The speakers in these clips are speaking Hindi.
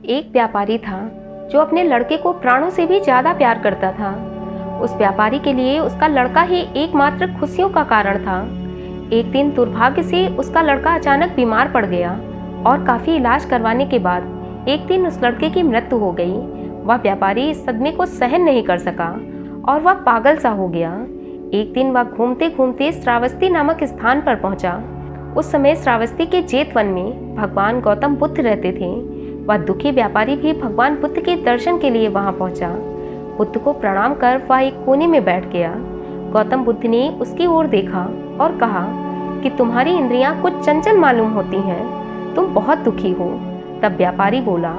एक व्यापारी था जो अपने लड़के को प्राणों से भी ज्यादा प्यार करता था। उस व्यापारी के लिए उसका लड़का ही एकमात्र खुशियों का कारण था। एक दिन दुर्भाग्य से उसका लड़का अचानक बीमार पड़ गया और काफी इलाज करवाने के बाद एक दिन उस लड़के की मृत्यु हो गई। वह व्यापारी इस सदमे को सहन नहीं कर सका और वह पागल सा हो गया। एक दिन वह घूमते घूमते श्रावस्ती नामक स्थान पर पहुंचा। उस समय श्रावस्ती के जेत वन में भगवान गौतम बुद्ध रहते थे। वह दुखी व्यापारी भी भगवान बुद्ध के दर्शन के लिए वहां पहुंचा। बुद्ध को प्रणाम कर वह एक कोने में बैठ गया। गौतम बुद्ध ने उसकी ओर देखा और कहा कि तुम्हारी इंद्रियां कुछ चंचल मालूम होती हैं, तुम बहुत दुखी हो। तब व्यापारी बोला,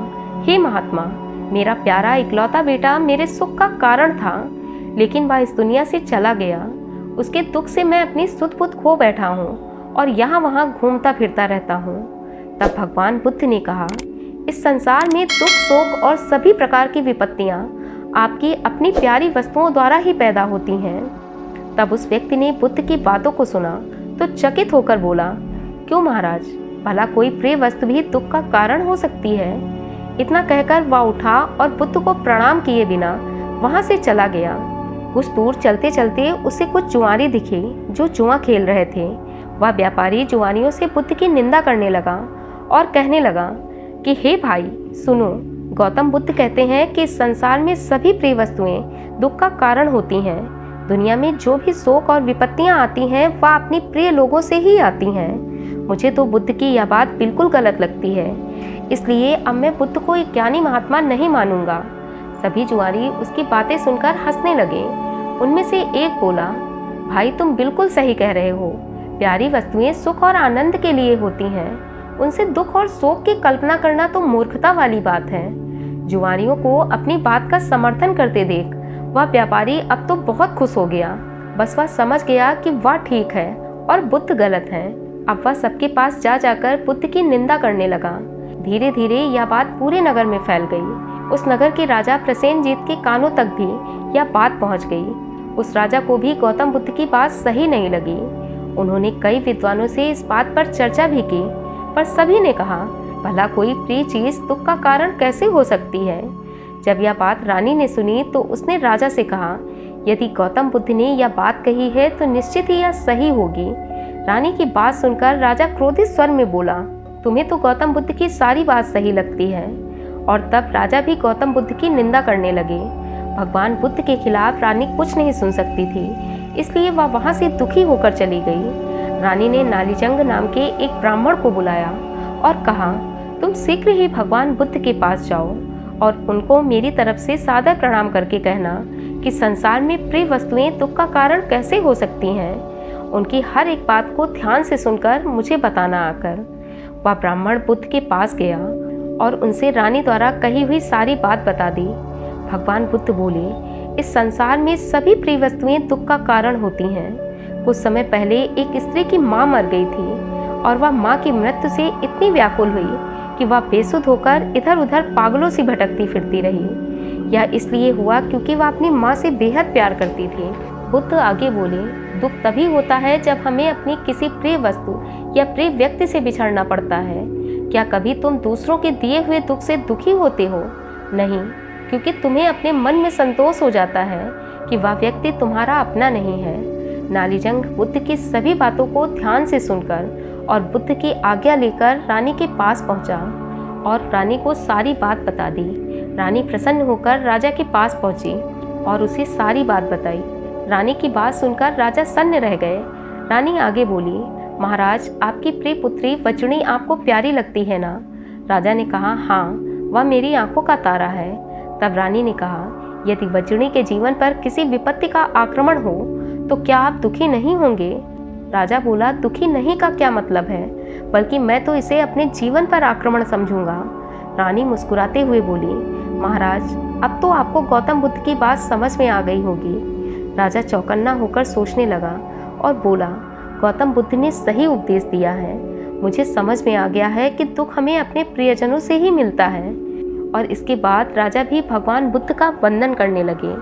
हे महात्मा, मेरा प्यारा इकलौता बेटा मेरे सुख का कारण था, लेकिन वह इस दुनिया से चला गया। उसके दुख से मैं अपनी सुध बुध खो बैठा हूँ और यहाँ वहाँ घूमता फिरता रहता हूँ। तब भगवान बुद्ध ने कहा, इस संसार में दुख शोक और सभी प्रकार की विपत्तियाँ आपकी अपनी प्यारी वस्तुओं द्वारा ही पैदा होती हैं। तब उस व्यक्ति ने बुद्ध की बातों को सुना तो चकित होकर बोला, क्यों महाराज, भला कोई प्रिय वस्तु भी दुख का कारण हो सकती है? इतना कहकर वह उठा और बुद्ध को प्रणाम किए बिना वहां से चला गया। कुछ दूर चलते चलते उसे कुछ जुआरी दिखे जो जुआ खेल रहे थे। वह व्यापारी जुआरियों से बुद्ध की निंदा करने लगा और कहने लगा कि हे भाई सुनो, गौतम बुद्ध कहते हैं कि संसार में सभी प्रिय वस्तुएं दुख का कारण होती हैं। दुनिया में जो भी शोक और विपत्तियां आती हैं वह अपनी प्रिय लोगों से ही आती हैं। मुझे तो बुद्ध की यह बात बिल्कुल गलत लगती है, इसलिए अब मैं बुद्ध को एक ज्ञानी महात्मा नहीं मानूंगा। सभी जुआरी उसकी बातें सुनकर हंसने लगे। उनमें से एक बोला, भाई तुम बिल्कुल सही कह रहे हो। प्यारी वस्तुएं सुख और आनंद के लिए होती हैं, उनसे दुख और शोक की कल्पना करना तो मूर्खता वाली बात है। जुआरियों को अपनी बात का समर्थन करते देख वह व्यापारी अब तो बहुत खुश हो गया। बस वह समझ गया कि वह ठीक है और बुद्ध गलत है। अब वह सबके पास जा जाकर बुद्ध की निंदा करने लगा। धीरे धीरे यह बात पूरे नगर में फैल गई। उस नगर के राजा प्रसेनजीत के कानों तक भी यह बात पहुंच गई। उस राजा को भी गौतम बुद्ध की बात सही नहीं लगी। उन्होंने कई विद्वानों से इस बात पर चर्चा भी की, पर सभी ने कहा, भला कोई प्रिय चीज दुख का कारण कैसे हो सकती है? जब यह बात रानी ने सुनी तो उसने राजा से कहा, यदि गौतम बुद्ध ने यह बात कही है तो निश्चित ही यह सही होगी। रानी की बात सुनकर राजा क्रोधित स्वर में बोला, तुम्हें तो गौतम बुद्ध की सारी बात सही लगती है। और तब राजा भी गौतम बुद्ध की निंदा करने लगे। भगवान बुद्ध के खिलाफ रानी कुछ नहीं सुन सकती थी, इसलिए वह वहां से दुखी होकर चली गई। रानी ने नालीचंग नाम के एक ब्राह्मण को बुलाया और कहा, तुम शीघ्र ही भगवान बुद्ध के पास जाओ और उनको मेरी तरफ से सादर प्रणाम करके कहना कि संसार में प्रिय वस्तुएं दुख का कारण कैसे हो सकती हैं। उनकी हर एक बात को ध्यान से सुनकर मुझे बताना आकर। वह ब्राह्मण बुद्ध के पास गया और उनसे रानी द्वारा कही हुई सारी बात बता दी। भगवान बुद्ध बोले, इस संसार में सभी प्रिय वस्तुएं दुख का कारण होती हैं। कुछ समय पहले एक स्त्री की माँ मर गई थी और वह माँ की मृत्यु से इतनी व्याकुल हुई कि वह बेसुध होकर इधर उधर पागलों सी भटकती फिरती रही। यह इसलिए हुआ क्योंकि वह अपनी माँ से बेहद प्यार करती थी। बुद्ध आगे बोले, दुख तभी होता है जब हमें अपनी किसी प्रिय वस्तु या प्रिय व्यक्ति से बिछड़ना पड़ता है। क्या कभी तुम दूसरों के दिए हुए दुख से दुखी होते हो? नहीं, क्योंकि तुम्हें अपने मन में संतोष हो जाता है कि वह व्यक्ति तुम्हारा अपना नहीं है। नालीचंग बुद्ध की सभी बातों को ध्यान से सुनकर और बुद्ध की आज्ञा लेकर रानी के पास पहुंचा और रानी को सारी बात बता दी। रानी प्रसन्न होकर राजा के पास पहुंची और उसे सारी बात बताई। रानी की बात सुनकर राजा सन्न रह गए। रानी आगे बोली, महाराज, आपकी प्रिय पुत्री वचुनी आपको प्यारी लगती है ना? राजा ने कहा, हाँ, वह मेरी आंखों का तारा है। तब रानी ने कहा, यदि वचुनी के जीवन पर किसी विपत्ति का आक्रमण हो तो क्या आप दुखी नहीं होंगे? राजा बोला, दुखी नहीं का क्या मतलब है, बल्कि मैं तो इसे अपने जीवन पर आक्रमण समझूंगा। रानी मुस्कुराते हुए बोली, महाराज, अब तो आपको गौतम बुद्ध की बात समझ में आ गई होगी। राजा चौकन्ना होकर सोचने लगा और बोला, गौतम बुद्ध ने सही उपदेश दिया है। मुझे समझ में आ गया है कि दुख हमें अपने प्रियजनों से ही मिलता है। और इसके बाद राजा भी भगवान बुद्ध का वंदन करने लगे।